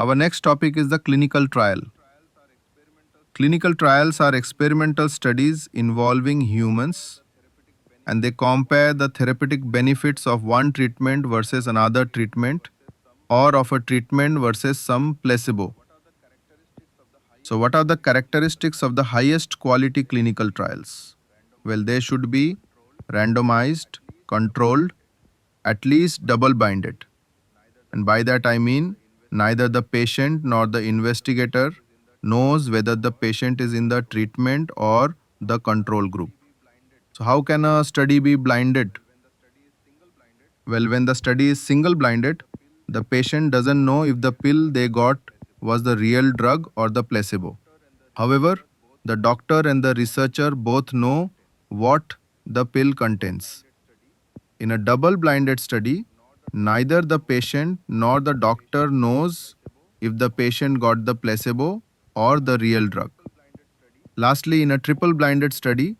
Our next topic is the clinical trial. Clinical trials are experimental studies involving humans, and they compare the therapeutic benefits of one treatment versus another treatment, or of a treatment versus some placebo. So, what are the characteristics of the highest quality clinical trials? Well, they should be randomized, controlled, at least double blinded. And by that I mean neither the patient nor the investigator knows whether the patient is in the treatment or the control group. So, how can a study be blinded? Well, when the study is single blinded, the patient doesn't know if the pill they got was the real drug or the placebo. However, the doctor and the researcher both know what the pill contains. In a double blinded study, neither the patient nor the doctor knows if the patient got the placebo or the real drug. Lastly, in a triple blinded study,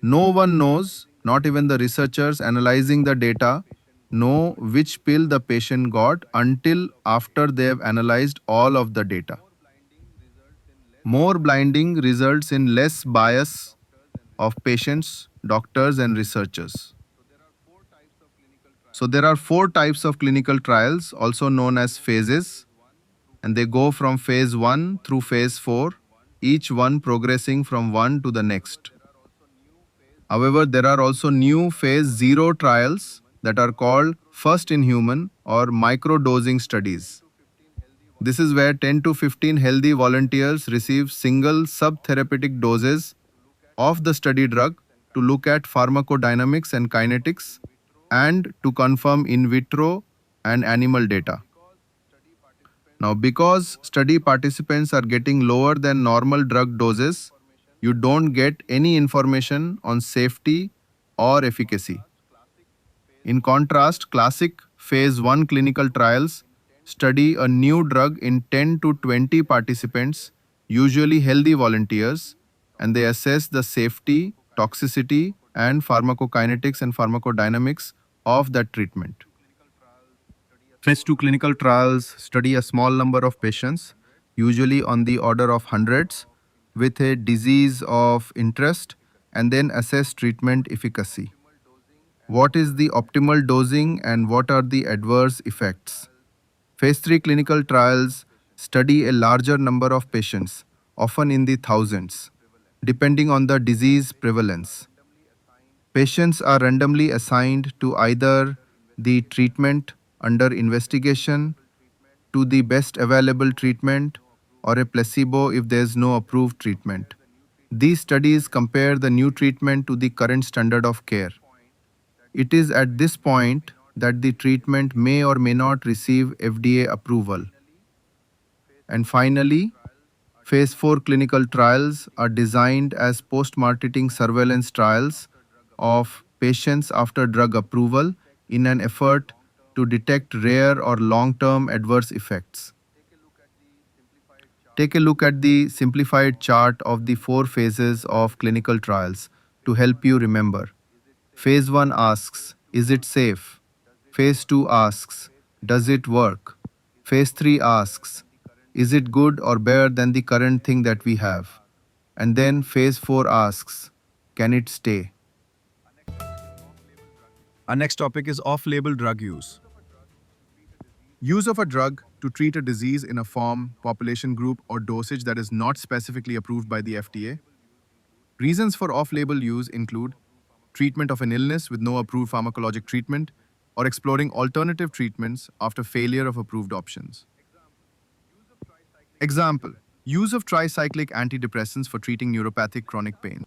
no one knows, not even the researchers analyzing the data, know which pill the patient got until after they have analyzed all of the data. More blinding results in less bias of patients, doctors, and researchers. So, there are four types of clinical trials, also known as phases, and they go from phase 1 through phase 4, each one progressing from one to the next. However, there are also new phase 0 trials that are called first in human or microdosing studies. This is where 10 to 15 healthy volunteers receive single subtherapeutic doses of the study drug to look at pharmacodynamics and kinetics and to confirm in vitro and animal data. Now, because study participants are getting lower than normal drug doses, you don't get any information on safety or efficacy. In contrast, classic phase 1 clinical trials study a new drug in 10 to 20 participants, usually healthy volunteers, and they assess the safety, toxicity, and pharmacokinetics and pharmacodynamics of that treatment. Phase 2 clinical trials study a small number of patients, usually on the order of hundreds, with a disease of interest, and then assess treatment efficacy. What is the optimal dosing and what are the adverse effects? Phase 3 clinical trials study a larger number of patients, often in the thousands, depending on the disease prevalence. Patients are randomly assigned to either the treatment under investigation, to the best available treatment, or a placebo if there is no approved treatment. These studies compare the new treatment to the current standard of care. It is at this point that the treatment may or may not receive FDA approval. And finally, phase 4 clinical trials are designed as post-marketing surveillance trials of patients after drug approval in an effort to detect rare or long-term adverse effects. Take a look at the simplified chart of the 4 phases of clinical trials to help you remember. Phase 1 asks, is it safe? Phase 2 asks, does it work? Phase 3 asks, is it good or better than the current thing that we have? And then phase 4 asks, can it stay? Our next topic is off-label drug use. Use of a drug to treat a disease in a form, population group, or dosage that is not specifically approved by the FDA. Reasons for off-label use include treatment of an illness with no approved pharmacologic treatment, or exploring alternative treatments after failure of approved options. Example: use of tricyclic antidepressants for treating neuropathic chronic pain.